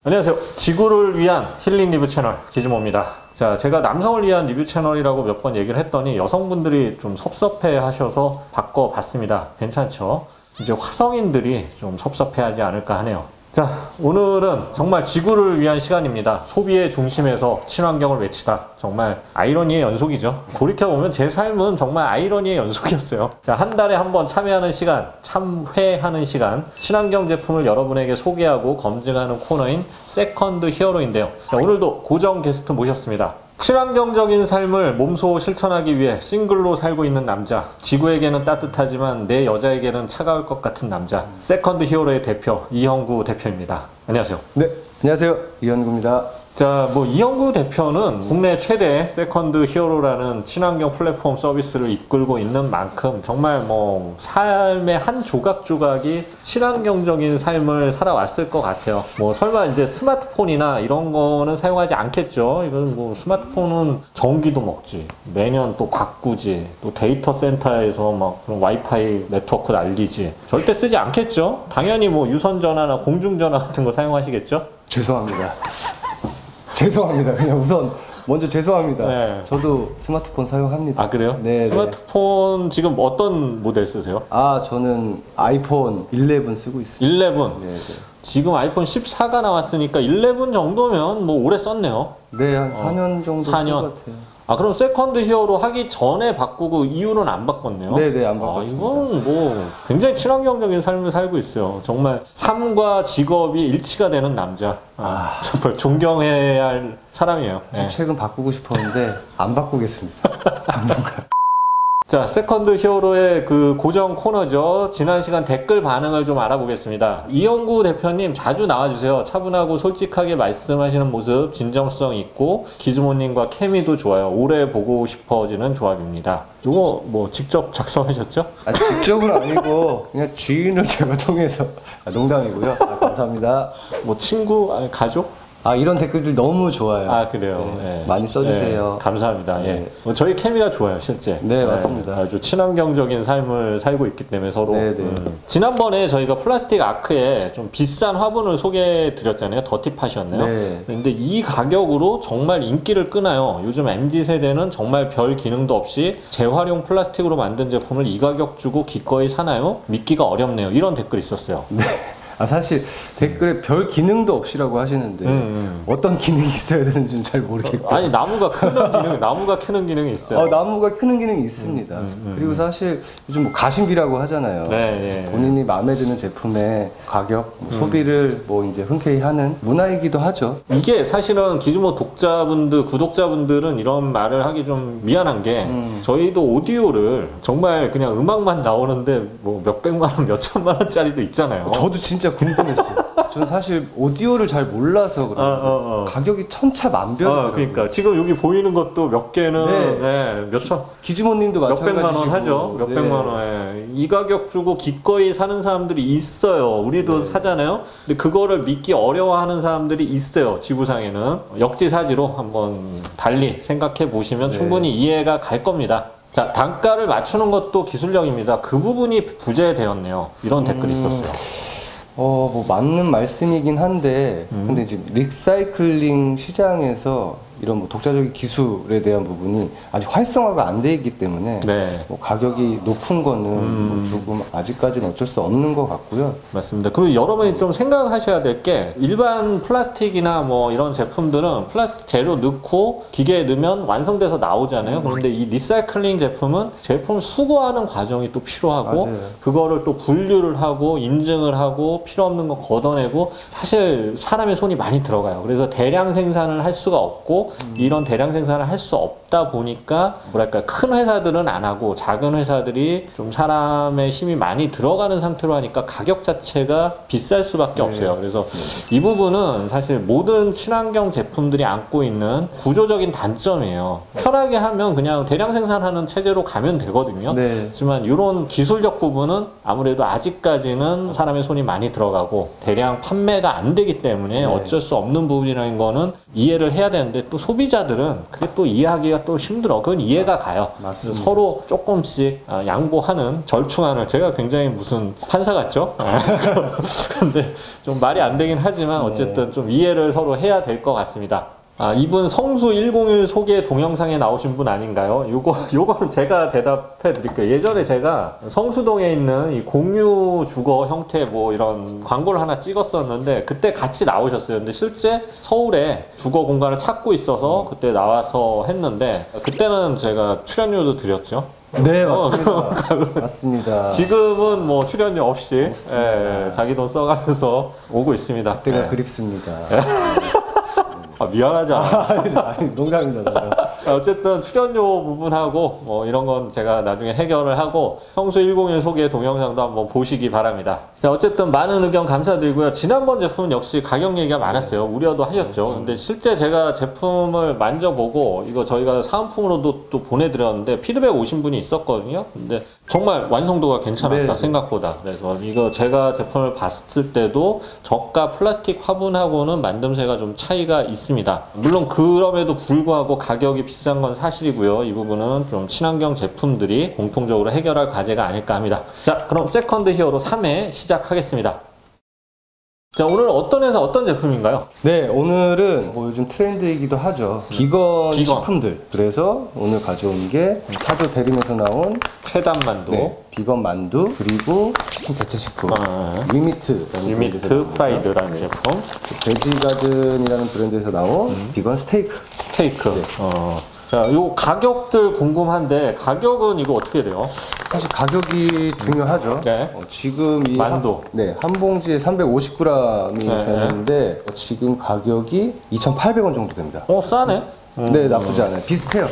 안녕하세요. 지구를 위한 힐링 리뷰 채널 기즈모입니다. 자, 제가 남성을 위한 리뷰 채널이라고 몇 번 얘기를 했더니 여성분들이 좀 섭섭해 하셔서 바꿔봤습니다. 괜찮죠? 이제 화성인들이 좀 섭섭해하지 않을까 하네요. 자, 오늘은 정말 지구를 위한 시간입니다. 소비의 중심에서 친환경을 외치다. 정말 아이러니의 연속이죠. 돌이켜보면 제 삶은 정말 아이러니의 연속이었어요. 자, 한 달에 한 번 참여하는 시간, 참회하는 시간, 친환경 제품을 여러분에게 소개하고 검증하는 코너인 세컨드 히어로인데요. 자, 오늘도 고정 게스트 모셨습니다. 친환경적인 삶을 몸소 실천하기 위해 싱글로 살고 있는 남자, 지구에게는 따뜻하지만 내 여자에게는 차가울 것 같은 남자, 세컨드 히어로의 대표 이형구 대표입니다. 안녕하세요. 네, 안녕하세요. 이현구입니다. 자, 이형구 대표는 국내 최대 세컨드 히어로라는 친환경 플랫폼 서비스를 이끌고 있는 만큼 정말 삶의 한 조각조각이 친환경적인 삶을 살아왔을 것 같아요. 설마 이제 스마트폰이나 이런 거는 사용하지 않겠죠. 이건 스마트폰은 전기도 먹지, 매년 또 바꾸지, 또 데이터 센터에서 그런 와이파이 네트워크 날리지, 절대 쓰지 않겠죠. 당연히 유선전화나 공중전화 같은 거 사용하시겠죠. 죄송합니다. 죄송합니다. 그냥 우선 먼저 죄송합니다. 네. 저도 스마트폰 사용합니다. 아, 그래요? 네. 스마트폰 지금 어떤 모델 쓰세요? 저는 아이폰 11 쓰고 있습니다. 11? 네. 지금 아이폰 14가 나왔으니까 11 정도면 오래 썼네요. 네, 한 4년 정도 4년. 쓴 것 같아요. 그럼 세컨드 히어로 하기 전에 바꾸고 이후로는 안 바꿨네요? 네네, 안 바꿨습니다. 이건 굉장히 친환경적인 삶을 살고 있어요. 정말 삶과 직업이 일치가 되는 남자. 정말 존경해야 할 사람이에요. 네. 최근 바꾸고 싶었는데 안 바꾸겠습니다. 당분간. 자, 세컨드 히어로의 그 고정 코너죠. 지난 시간 댓글 반응을 좀 알아보겠습니다. 이형구 대표님 자주 나와주세요. 차분하고 솔직하게 말씀하시는 모습 진정성 있고 기즈모님과 케미도 좋아요. 오래 보고 싶어지는 조합입니다. 이거 직접 작성하셨죠? 직접은 아니고 그냥 지인을 제가 통해서. 농담이고요. 감사합니다. 친구? 가족? 이런 댓글들 너무 좋아요. 그래요? 네. 네. 많이 써주세요. 네, 감사합니다. 네. 저희 케미가 좋아요, 실제. 네, 맞습니다. 아주 친환경적인 삶을 살고 있기 때문에 서로. 네. 지난번에 저희가 플라스틱 아크에 좀 비싼 화분을 소개해 드렸잖아요. 더티팟이었네요. 네. 근데 이 가격으로 정말 인기를 끄나요. 요즘 MZ세대는 정말 별 기능도 없이 재활용 플라스틱으로 만든 제품을 이 가격 주고 기꺼이 사나요? 믿기가 어렵네요. 이런 댓글이 있었어요. 네. 사실 댓글에 별 기능도 없이라고 하시는데 어떤 기능이 있어야 되는지는 잘 모르겠고. 나무가 크는 기능이 있어요. 나무가 크는 기능이 있습니다. 그리고 사실 요즘 가심비라고 하잖아요. 네. 본인이 마음에 드는 제품의 가격, 소비를 이제 흔쾌히 하는 문화이기도 하죠. 이게 사실은 기즈모 구독자분들은 이런 말을 하기 좀 미안한 게 저희도 오디오를 정말 그냥 음악만 나오는데 몇백만 원, 몇천만 원짜리도 있잖아요. 저도 진짜 궁금했어요. 저는 사실 오디오를 잘 몰라서 그래요. 가격이 천차만별이더라고요. 그러니까 지금 여기 보이는 것도 몇 개는 몇천, 기즈모님도 마찬가지시고 몇백만 원 하죠. 몇백만 원에 이 가격 주고 기꺼이 사는 사람들이 있어요. 우리도 사잖아요. 근데 그거를 믿기 어려워하는 사람들이 있어요. 지구상에는. 역지사지로 한번 달리 생각해 보시면 충분히 이해가 갈 겁니다. 자, 단가를 맞추는 것도 기술력입니다. 그 부분이 부재되었네요. 이런 댓글이 있었어요. 맞는 말씀이긴 한데, 근데 이제 리사이클링 시장에서 이런 독자적인 기술에 대한 부분이 아직 활성화가 안 돼 있기 때문에 가격이 높은 거는 조금 아직까지는 어쩔 수 없는 것 같고요. 맞습니다. 그리고 여러분이 좀 생각하셔야 될 게 일반 플라스틱이나 이런 제품들은 플라스틱 재료 넣고 기계에 넣으면 완성돼서 나오잖아요. 그런데 이 리사이클링 제품은 제품 수거하는 과정이 또 필요하고 그거를 또 분류를 하고 인증을 하고 필요 없는 거 걷어내고 사실 사람의 손이 많이 들어가요. 그래서 대량 생산을 할 수가 없고 이런 대량 생산을 할 수 없다 보니까 큰 회사들은 안 하고 작은 회사들이 좀 사람의 힘이 많이 들어가는 상태로 하니까 가격 자체가 비쌀 수밖에 없어요. 그래서 이 부분은 사실 모든 친환경 제품들이 안고 있는 구조적인 단점이에요. 편하게 하면 그냥 대량 생산하는 체제로 가면 되거든요. 하지만 이런 기술력 부분은 아무래도 아직까지는 사람의 손이 많이 들어가고 대량 판매가 안 되기 때문에 어쩔 수 없는 부분이라는 거는 이해를 해야 되는데 또 또 소비자들은 그게 또 이해하기가 또 힘들어. 그건 이해가 가요. 맞습니다. 서로 조금씩 양보하는, 절충하는, 제가 굉장히 무슨 판사 같죠? 근데 좀 말이 안 되긴 하지만 어쨌든 좀 이해를 서로 해야 될 것 같습니다. 이분 성수 101 소개 동영상에 나오신 분 아닌가요? 요거는 제가 대답해 드릴게요. 예전에 제가 성수동에 있는 이 공유 주거 형태 뭐 이런 광고를 하나 찍었었는데 그때 같이 나오셨어요. 근데 실제 서울에 주거 공간을 찾고 있어서 그때 나와서 했는데 그때는 제가 출연료도 드렸죠. 네, 맞습니다. 맞습니다. 지금은 뭐 출연료 없이 자기 돈 써가면서 오고 있습니다. 그때가 그립습니다. 미안하잖아. 아니, 농담입니다. 어쨌든 출연료 부분하고 뭐 이런 건 제가 나중에 해결을 하고 성수 101 소개 동영상도 한번 보시기 바랍니다. 자, 어쨌든 많은 의견 감사드리고요. 지난번 제품은 역시 가격 얘기가 많았어요. 우려도 하셨죠. 근데 실제 제가 제품을 만져보고 이거 저희가 사은품으로도 또 보내드렸는데 피드백 오신 분이 있었거든요. 근데 정말 완성도가 괜찮았다. 네. 생각보다. 그래서 이거 제가 제품을 봤을 때도 저가 플라스틱 화분하고는 만듦새가 좀 차이가 있습니다. 물론 그럼에도 불구하고 가격이 비싼 건 사실이고요. 이 부분은 좀 친환경 제품들이 공통적으로 해결할 과제가 아닐까 합니다. 자, 그럼 세컨드 히어로 3회 시작하겠습니다. 자, 오늘 어떤 회사 어떤 제품인가요? 네, 오늘은 뭐 요즘 트렌드이기도 하죠. 비건 식품들. 그래서 오늘 가져온 게 사조 대림에서 나온 체담 만두, 네, 비건 만두, 그리고 치킨 대체 식품 리미트 프라이드라는 제품, 베지가든이라는 브랜드에서 나온 비건 스테이크. 네. 자, 요 가격들 궁금한데 가격은 이거 어떻게 돼요? 사실 가격이 중요하죠. 네. 지금 이 만두. 한 봉지에 350g이 되는데 지금 가격이 2,800원 정도 됩니다. 싸네. 네, 나쁘지 않아요. 비슷해요.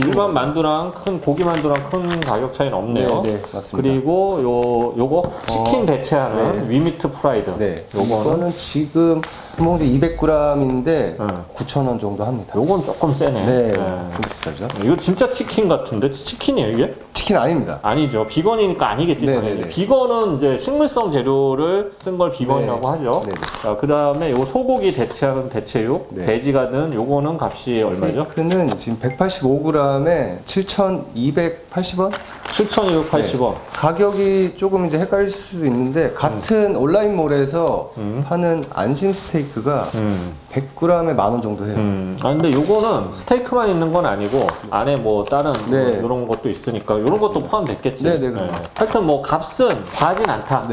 일반 만두랑 큰 고기 만두랑 큰 가격 차이는 없네요. 네, 맞습니다. 그리고 요거 치킨 대체하는 위미트 프라이드. 네, 요거는 지금 한 봉지 200g인데 9,000원 정도 합니다. 요건 조금 세네. 네, 좀 비싸죠. 이거 진짜 치킨 같은데? 치킨이에요, 이게? 치킨 아닙니다. 아니죠. 비건이니까 아니겠지. 비건은 이제 식물성 재료를 쓴 걸 비건이라고 하죠. 자, 그 다음에 요 소고기 대체하는 대체육, 베지가든 요거는 값이 얼마죠? 스테이크는 지금 185g에 7,280원? 7,280원. 가격이 조금 이제 헷갈릴 수도 있는데 같은 온라인몰에서 파는 안심 스테이크가 100g에 10,000원 정도 해요. 근데 요거는 스테이크만 있는 건 아니고 안에 뭐 다른 이런 것도 있으니까 이런 것도 포함됐겠지. 하여튼 뭐 값은 과하진 않다.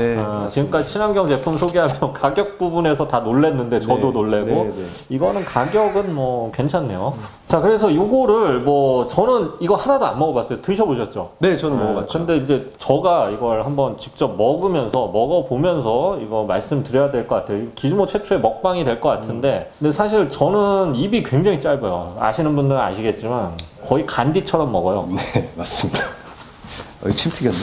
지금까지 친환경 제품 소개하면 가격 부분에서 다 놀랬는데 저도 놀래고 이거는 가격은 뭐 괜찮네요. 자, 그래서 요거를 뭐 저는 이거 하나도 안 먹어봤어요. 드셔보셨죠? 네, 저는 먹어봤죠. 근데 이제 저가 이걸 한번 직접 먹어보면서 이거 말씀드려야 될 것 같아요. 기즈모 최초의 먹방이 될 것 같은데 근데 사실 저는 입이 굉장히 짧아요. 아시는 분들은 아시겠지만 거의 간디처럼 먹어요. 네, 맞습니다. 침 튀겼네.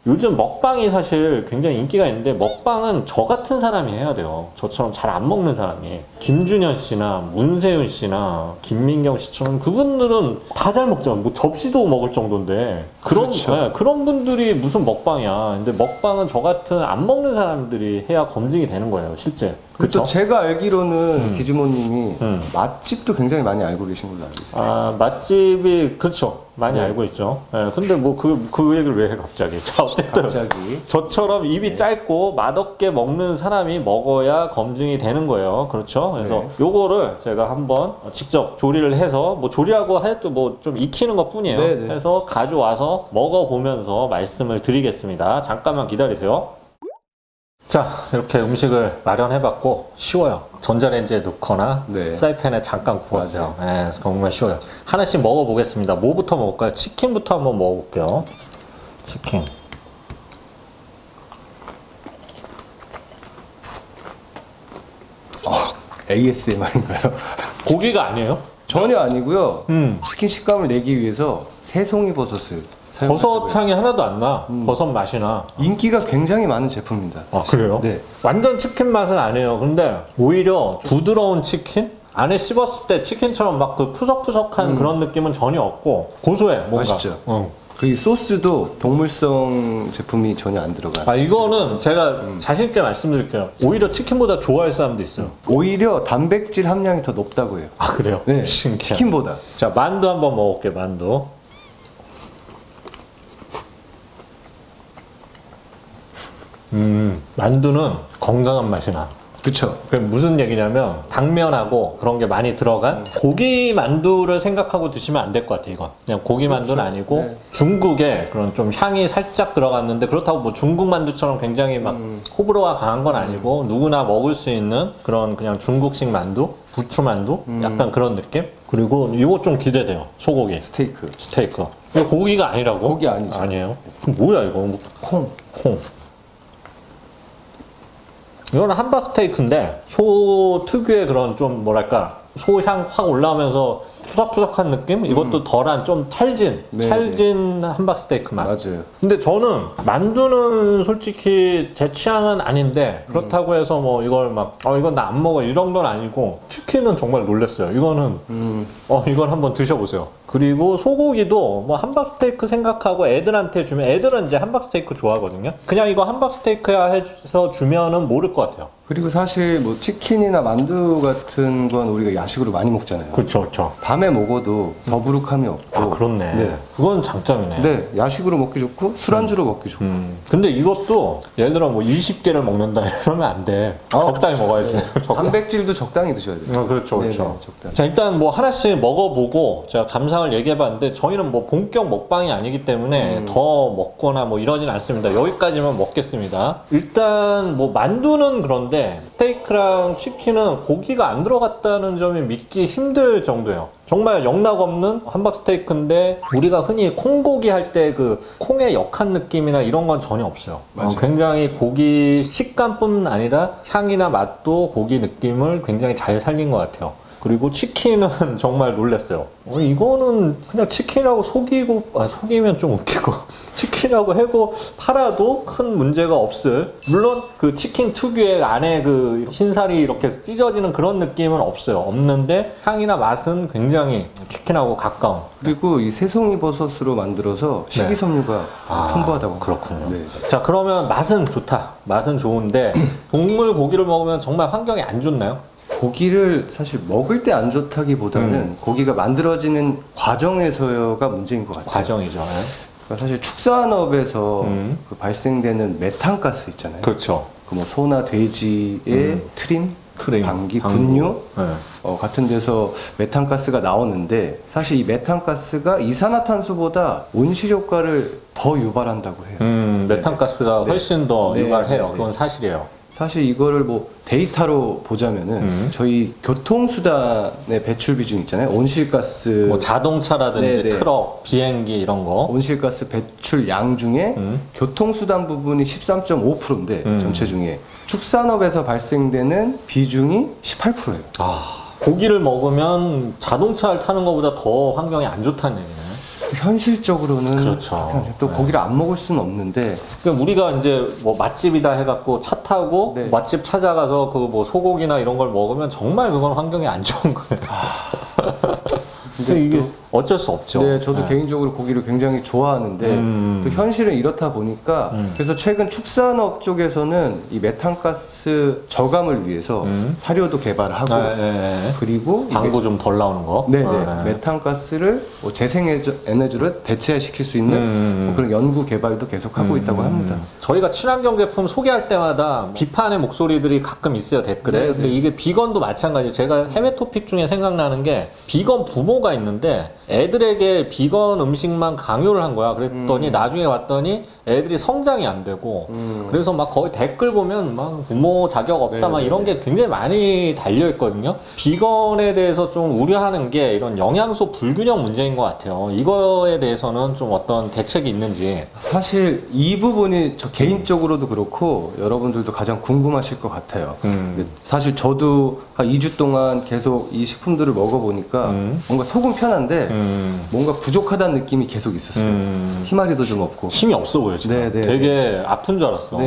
요즘 먹방이 사실 굉장히 인기가 있는데 먹방은 저 같은 사람이 해야 돼요. 저처럼 잘 안 먹는 사람이. 김준현 씨나 문세윤 씨나 김민경 씨처럼 그분들은 다 잘 먹잖아요. 뭐 접시도 먹을 정도인데 그런 분들이 무슨 먹방이야. 근데 먹방은 저 같은 안 먹는 사람들이 해야 검증이 되는 거예요, 실제. 그렇죠. 제가 알기로는 기즈모님이 맛집도 굉장히 많이 알고 계신 걸로 알고 있어요. 맛집이 그렇죠. 많이 알고 있죠. 근데 뭐 그 얘기를 왜 해 갑자기? 자, 어쨌든 저처럼 입이 짧고 맛없게 먹는 사람이 먹어야 검증이 되는 거예요. 그렇죠. 그래서 요거를 제가 한번 직접 조리를 해서 뭐 조리하고 해도 뭐 좀 익히는 것 뿐이에요. 해서 가져와서 먹어보면서 말씀을 드리겠습니다. 잠깐만 기다리세요. 자, 이렇게 음식을 마련해봤고 쉬워요. 전자레인지에 넣거나 프라이팬에 잠깐 구웠어요. 정말 쉬워요. 하나씩 먹어보겠습니다. 뭐부터 먹을까요? 치킨부터 한번 먹어볼게요. 치킨. ASMR인가요? 고기가 아니에요? 전혀 아니고요. 치킨 식감을 내기 위해서 새송이 버섯을 버섯 향이 하나도 안 나. 버섯 맛이 나. 인기가 굉장히 많은 제품입니다. 그래요? 네. 완전 치킨 맛은 아니에요. 근데 오히려 부드러운 치킨? 안에 씹었을 때 치킨처럼 막 그 푸석푸석한 그런 느낌은 전혀 없고 고소해. 뭔가. 맛있죠. 그 소스도 동물성 제품이 전혀 안 들어가요. 아, 이거는 제가 자신있게 말씀드릴게요. 오히려 치킨보다 좋아할 사람도 있어요. 오히려 단백질 함량이 더 높다고 해요. 아, 그래요? 네, 신기하다. 치킨보다. 자, 만두 한번 먹어볼게요. 만두. 만두는 건강한 맛이 나. 그쵸. 그게 무슨 얘기냐면 당면하고 그런 게 많이 들어간 고기 만두를 생각하고 드시면 안 될 것 같아요. 이건 그냥 고기 만두는 아니고 네. 중국에 그런 좀 향이 살짝 들어갔는데, 그렇다고 뭐 중국 만두처럼 굉장히 막 호불호가 강한 건 아니고 누구나 먹을 수 있는 그런 그냥 중국식 만두, 부추 만두, 약간 그런 느낌. 그리고 이거 좀 기대돼요. 소고기 스테이크. 이거 고기가 아니라고? 고기 아니죠. 아니에요? 그럼 뭐야 이거? 콩. 이거는 함박 스테이크인데 소 특유의 그런 좀 뭐랄까 소향 확 올라오면서 푸석푸석한 느낌? 이것도 덜한 좀 찰진 함박 스테이크 맛. 맞아요. 근데 저는 만두는 솔직히 제 취향은 아닌데, 그렇다고 해서 뭐 이걸 막 이건 나 안 먹어 이런 건 아니고, 치킨은 정말 놀랐어요. 이거는 이건 한번 드셔보세요. 그리고 소고기도 뭐 함박 스테이크 생각하고 애들한테 주면, 애들은 이제 함박 스테이크 좋아하거든요. 그냥 이거 함박 스테이크야 해서 주면은 모를 것 같아요. 그리고 사실 뭐 치킨이나 만두 같은 건 우리가 야식으로 많이 먹잖아요. 그렇죠. 밤에 먹어도 더부룩함이 없고. 아, 그렇네. 네. 그건 장점이네. 네, 야식으로 먹기 좋고 술안주로 먹기 좋고. 근데 이것도 예를 들어 뭐 20개를 먹는다 이러면 안 돼. 적당히 먹어야지. 단백질도 적당히 드셔야 돼요. 그렇죠. 네네, 적당히. 자, 일단 뭐 하나씩 먹어보고 제가 감상을 얘기해봤는데, 저희는 뭐 본격 먹방이 아니기 때문에 더 먹거나 뭐 이러진 않습니다. 여기까지만 먹겠습니다. 일단 뭐 만두는 그런데 스테이크랑 치킨은 고기가 안 들어갔다는 점이 믿기 힘들 정도예요. 정말 영락없는 함박 스테이크인데, 우리가 흔히 콩고기 할 때 그 콩의 역한 느낌이나 이런 건 전혀 없어요. 굉장히 고기 식감뿐 아니라 향이나 맛도 고기 느낌을 굉장히 잘 살린 것 같아요. 그리고 치킨은 정말 놀랐어요. 이거는 그냥 치킨이라고 속이면 좀 웃기고 치킨이라고 해고 팔아도 큰 문제가 없을, 물론 그 치킨 특유의 안에 그 흰살이 이렇게 찢어지는 그런 느낌은 없는데 향이나 맛은 굉장히 치킨하고 가까운. 그리고 이 새송이 버섯으로 만들어서 식이섬유가 풍부하다고 합니다. 그렇군요. 네. 자, 그러면 맛은 좋다. 맛은 좋은데 동물 고기를 먹으면 정말 환경에 안 좋나요? 고기를 사실 먹을 때 안 좋다기보다는 고기가 만들어지는 과정에서가 문제인 것 같아요. 과정이죠. 그러니까 사실 축산업에서 그 발생되는 메탄가스 있잖아요. 그렇죠. 그 뭐 소나 돼지의 트림, 방귀, 분뇨 같은 데서 메탄가스가 나오는데, 사실 이 메탄가스가 이산화탄소보다 온실효과를 더 유발한다고 해요. 메탄가스가 훨씬 더 유발해요. 그건 사실이에요. 사실 이거를 뭐 데이터로 보자면은 저희 교통수단의 배출 비중 있잖아요. 온실가스, 뭐 자동차라든지 트럭, 비행기 이런 거. 온실가스 배출 양 중에 교통수단 부분이 13.5%인데 전체 중에 축산업에서 발생되는 비중이 18%예요. 고기를 먹으면 자동차를 타는 것보다 더 환경에 안 좋다는 얘기네. 현실적으로는 그렇죠. 또 고기를 안 먹을 수는 없는데, 그러니까 우리가 이제 뭐 맛집이다 해갖고 차 타고 맛집 찾아가서 그 뭐 소고기나 이런 걸 먹으면 정말 그건 환경에 안 좋은 거예요. 근데 이게 어쩔 수 없죠. 네, 저도 개인적으로 고기를 굉장히 좋아하는데 또 현실은 이렇다 보니까 그래서 최근 축산업 쪽에서는 이 메탄가스 저감을 위해서 사료도 개발하고 그리고 광고 좀 덜 나오는 거. 메탄가스를 뭐 재생에너지로 대체시킬 수 있는 뭐 그런 연구 개발도 계속하고 있다고 합니다. 저희가 친환경 제품 소개할 때마다 비판의 목소리들이 가끔 있어요, 댓글에. 근데 이게 비건도 마찬가지예요. 제가 해외 토픽 중에 생각나는 게, 비건 부모가 있는데 애들에게 비건 음식만 강요를 한 거야. 그랬더니 나중에 왔더니 애들이 성장이 안 되고 그래서 막 거의 댓글 보면 막 부모 자격 없다 막 이런 게 굉장히 많이 달려 있거든요. 비건에 대해서 좀 우려하는 게 이런 영양소 불균형 문제인 것 같아요. 이거에 대해서는 좀 어떤 대책이 있는지. 사실 이 부분이 저 개인적으로도 그렇고 여러분들도 가장 궁금하실 것 같아요. 근데 사실 저도 한 2주 동안 계속 이 식품들을 먹어보니까 뭔가 속은 편한데 뭔가 부족하다는 느낌이 계속 있었어요. 희마리도 좀 없고 힘이 없어 보여 지금. 되게 아픈 줄 알았어.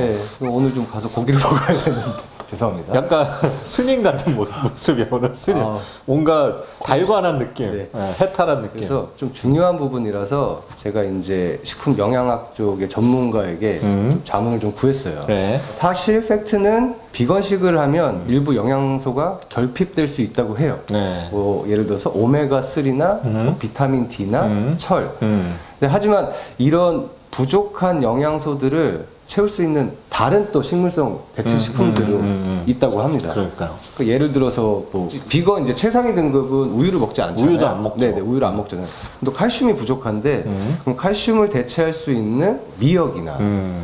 오늘 좀 가서 고기를 먹어야 되는데. 죄송합니다. 약간 스님 같은 모습이에요. 오늘 스님. 뭔가 달관한 느낌, 네. 네, 해탈한 느낌. 그래서 좀 중요한 부분이라서 제가 이제 식품 영양학 쪽의 전문가에게 좀 자문을 좀 구했어요. 네. 사실 팩트는 비건식을 하면 일부 영양소가 결핍될 수 있다고 해요. 네. 뭐 예를 들어서 오메가3나 뭐 비타민 D나 철. 근데 하지만 이런 부족한 영양소들을 채울 수 있는 다른 또 식물성 대체 식품들도 있다고 합니다. 그러니까요. 그러니까 예를 들어서 뭐 비건 이제 최상위 등급은 우유를 먹지 않잖아요. 우유도 안 먹죠. 네네, 우유를 안 먹잖아요. 또 칼슘이 부족한데 그럼 칼슘을 대체할 수 있는 미역이나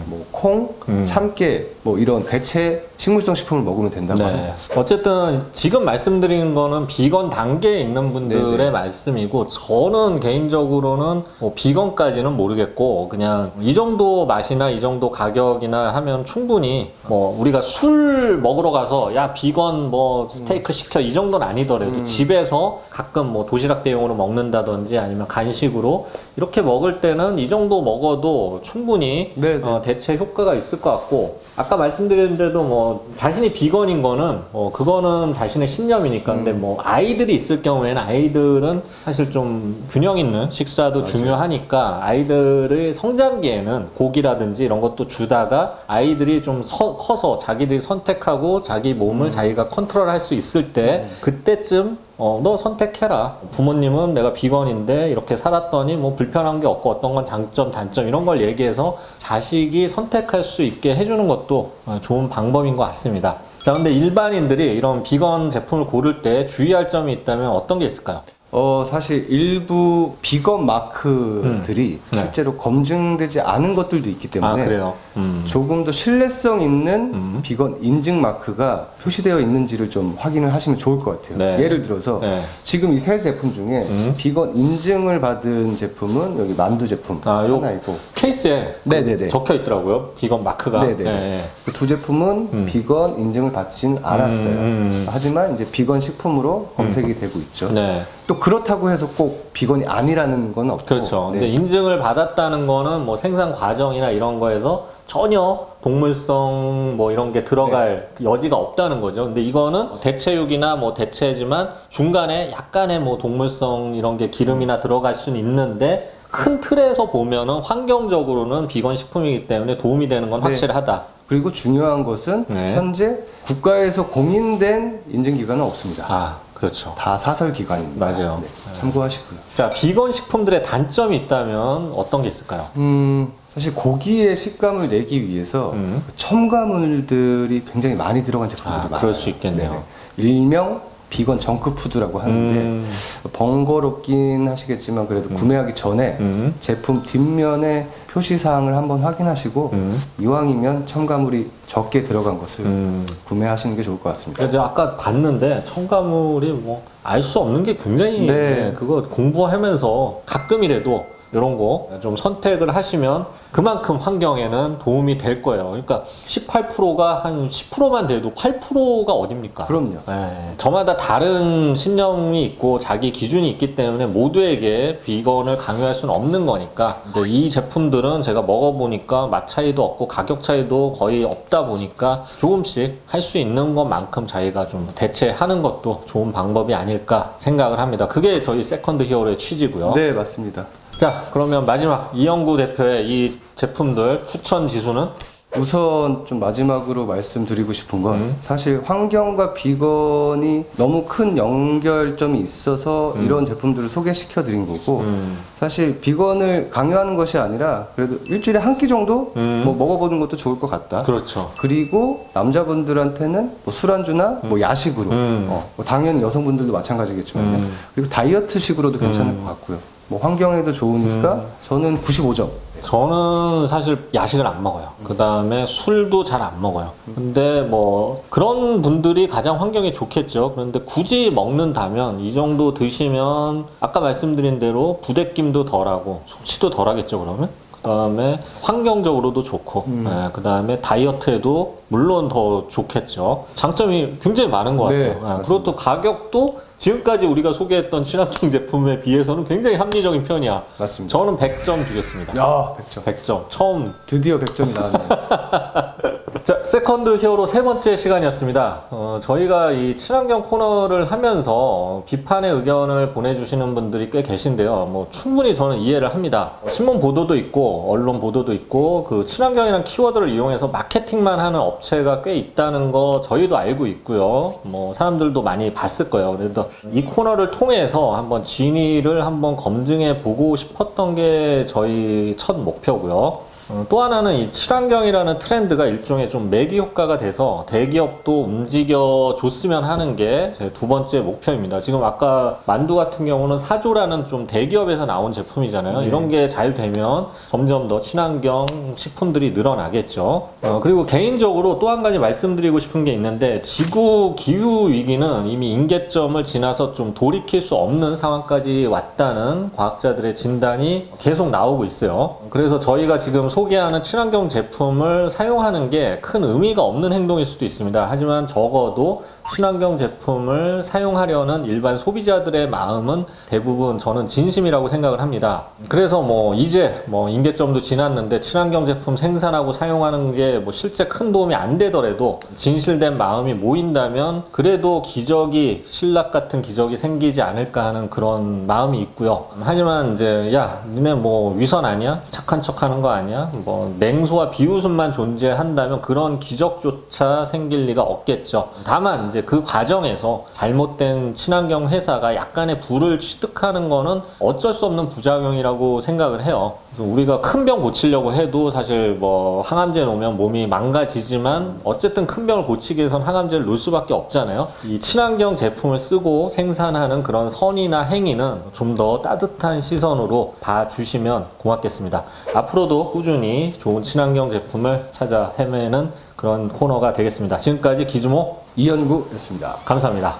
뭐 콩, 참깨 뭐 이런 대체 식물성 식품을 먹으면 된다고 합니다. 어쨌든 지금 말씀드린 거는 비건 단계에 있는 분들의 네네. 말씀이고 저는 개인적으로는 뭐 비건까지는 모르겠고 그냥 이 정도 맛이나 이 정도 가격이나 하면 충분히 뭐 우리가 술 먹으러 가서 야 비건 뭐 스테이크 시켜 이 정도는 아니더라도 집에서 가끔 뭐 도시락 대용으로 먹는다든지 아니면 간식으로 이렇게 먹을 때는 이 정도 먹어도 충분히 대체 효과가 있을 것 같고 아까 말씀드렸는데도 뭐 자신이 비건인 거는 그거는 자신의 신념이니까 근데 뭐 아이들이 있을 경우에는 아이들은 사실 좀 균형 있는 식사도 맞아요. 중요하니까 아이들의 성장기에는 고기라든지 이런 것도 주다가 아이들이 좀 커서 자기들이 선택하고 자기 몸을 자기가 컨트롤할 수 있을 때 그때쯤 너 선택해라. 부모님은 내가 비건인데 이렇게 살았더니 뭐 불편한 게 없고 어떤 건 장점, 단점 이런 걸 얘기해서 자식이 선택할 수 있게 해주는 것도 좋은 방법인 것 같습니다. 자, 근데 일반인들이 이런 비건 제품을 고를 때 주의할 점이 있다면 어떤 게 있을까요? 사실 일부 비건 마크들이 실제로 검증되지 않은 것들도 있기 때문에 그래요? 조금 더 신뢰성 있는 비건 인증 마크가 표시되어 있는지를 좀 확인을 하시면 좋을 것 같아요. 네. 예를 들어서 지금 이 세 제품 중에 비건 인증을 받은 제품은 여기 만두 제품 하나 있고 케이스에 네네네. 적혀 있더라고요. 비건 마크가. 네네. 그 두 제품은 비건 인증을 받진 않았어요. 하지만 이제 비건 식품으로 검색이 되고 있죠. 네. 또 그렇다고 해서 꼭 비건이 아니라는 건 없고. 그렇죠. 근데 인증을 받았다는 거는 뭐 생산 과정이나 이런 거에서 전혀 동물성 뭐 이런 게 들어갈 여지가 없다는 거죠. 근데 이거는 대체육이나 뭐 대체지만 중간에 약간의 뭐 동물성 이런 게 기름이나 들어갈 수는 있는데 큰 틀에서 보면은 환경적으로는 비건 식품이기 때문에 도움이 되는 건 확실하다. 그리고 중요한 것은 현재 국가에서 공인된 인증기관은 없습니다. 그렇죠. 다 사설기관입니다. 맞아요. 참고하시고요. 자, 비건 식품들의 단점이 있다면 어떤 게 있을까요? 사실 고기의 식감을 내기 위해서 첨가물들이 굉장히 많이 들어간 제품들이 많아요. 그럴 수 있겠네요. 일명 비건 정크푸드라고 하는데 번거롭긴 하시겠지만 그래도 구매하기 전에 제품 뒷면에 표시사항을 한번 확인하시고 이왕이면 첨가물이 적게 들어간 것을 구매하시는 게 좋을 것 같습니다. 제가 아까 봤는데 첨가물이 뭐 알 수 없는 게 굉장히 그거 공부하면서 가끔이라도 이런 거 좀 선택을 하시면 그만큼 환경에는 도움이 될 거예요. 그러니까 18%가 한 10%만 돼도 8%가 어딥니까? 그럼요. 저마다 다른 신념이 있고 자기 기준이 있기 때문에 모두에게 비건을 강요할 수는 없는 거니까. 근데 이 제품들은 제가 먹어보니까 맛 차이도 없고 가격 차이도 거의 없다 보니까 조금씩 할 수 있는 것만큼 자기가 좀 대체하는 것도 좋은 방법이 아닐까 생각을 합니다. 그게 저희 세컨드 히어로의 취지고요. 네, 맞습니다. 자, 그러면 마지막 이영구 대표의 이 제품들 추천 지수는? 우선 좀 마지막으로 말씀드리고 싶은 건 사실 환경과 비건이 너무 큰 연결점이 있어서 이런 제품들을 소개시켜 드린 거고 사실 비건을 강요하는 것이 아니라 그래도 일주일에 한 끼 정도 뭐 먹어보는 것도 좋을 것 같다. 그렇죠. 그리고 남자분들한테는 뭐 술안주나 뭐 야식으로 뭐 당연히 여성분들도 마찬가지겠지만 그리고 다이어트식으로도 괜찮을 것 같고요. 뭐 환경에도 좋으니까 저는 95점. 저는 사실 야식을 안 먹어요. 그 다음에 술도 잘 안 먹어요. 근데 뭐 그런 분들이 가장 환경에 좋겠죠. 그런데 굳이 먹는다면 이 정도 드시면 아까 말씀드린 대로 부대낌도 덜하고 숙취도 덜하겠죠. 그러면 그 다음에 환경적으로도 좋고 그 다음에 다이어트에도 물론 더 좋겠죠. 장점이 굉장히 많은 것 같아요. 그리고 또 가격도 지금까지 우리가 소개했던 친환경 제품에 비해서는 굉장히 합리적인 편이야. 맞습니다. 저는 100점 주겠습니다. 100점. 100점. 처음 드디어 100점이 나왔네요. 자, 세컨드 히어로 세 번째 시간이었습니다. 저희가 이 친환경 코너를 하면서 비판의 의견을 보내주시는 분들이 꽤 계신데요. 뭐 충분히 저는 이해를 합니다. 신문 보도도 있고 언론 보도도 있고 그 친환경이라는 키워드를 이용해서 마케팅만 하는 업체가 꽤 있다는 거 저희도 알고 있고요. 뭐 사람들도 많이 봤을 거예요. 그래서 이 코너를 통해서 한번 진위를 한번 검증해 보고 싶었던 게 저희 첫 목표고요. 또 하나는 이 친환경이라는 트렌드가 일종의 좀 매기 효과가 돼서 대기업도 움직여 줬으면 하는 게 제 두 번째 목표입니다. 지금 아까 만두 같은 경우는 사조라는 좀 대기업에서 나온 제품이잖아요. 이런 게 잘 되면 점점 더 친환경 식품들이 늘어나겠죠. 그리고 개인적으로 또 한 가지 말씀드리고 싶은 게 있는데 지구 기후 위기는 이미 임계점을 지나서 좀 돌이킬 수 없는 상황까지 왔다는 과학자들의 진단이 계속 나오고 있어요. 그래서 저희가 지금 소개하는 친환경 제품을 사용하는 게 큰 의미가 없는 행동일 수도 있습니다. 하지만 적어도 친환경 제품을 사용하려는 일반 소비자들의 마음은 대부분 저는 진심이라고 생각을 합니다. 그래서 뭐 이제 뭐 임계점도 지났는데 친환경 제품 생산하고 사용하는 게 뭐 실제 큰 도움이 안 되더라도 진실된 마음이 모인다면 그래도 기적이 신락 같은 기적이 생기지 않을까 하는 그런 마음이 있고요. 하지만 이제 야 니네 뭐 위선 아니야? 착한 척 하는 거 아니야? 뭐 맹소와 비웃음만 존재한다면 그런 기적조차 생길 리가 없겠죠. 다만 이제 그 과정에서 잘못된 친환경 회사가 약간의 부를 취득하는 거는 어쩔 수 없는 부작용이라고 생각을 해요. 우리가 큰 병 고치려고 해도 사실 뭐 항암제 놓으면 몸이 망가지지만 어쨌든 큰 병을 고치기 위해서는 항암제를 놓을 수밖에 없잖아요. 이 친환경 제품을 쓰고 생산하는 그런 선이나 행위는 좀 더 따뜻한 시선으로 봐주시면 고맙겠습니다. 앞으로도 꾸준히 좋은 친환경 제품을 찾아 헤매는 그런 코너가 되겠습니다. 지금까지 기즈모 이현구였습니다. 감사합니다.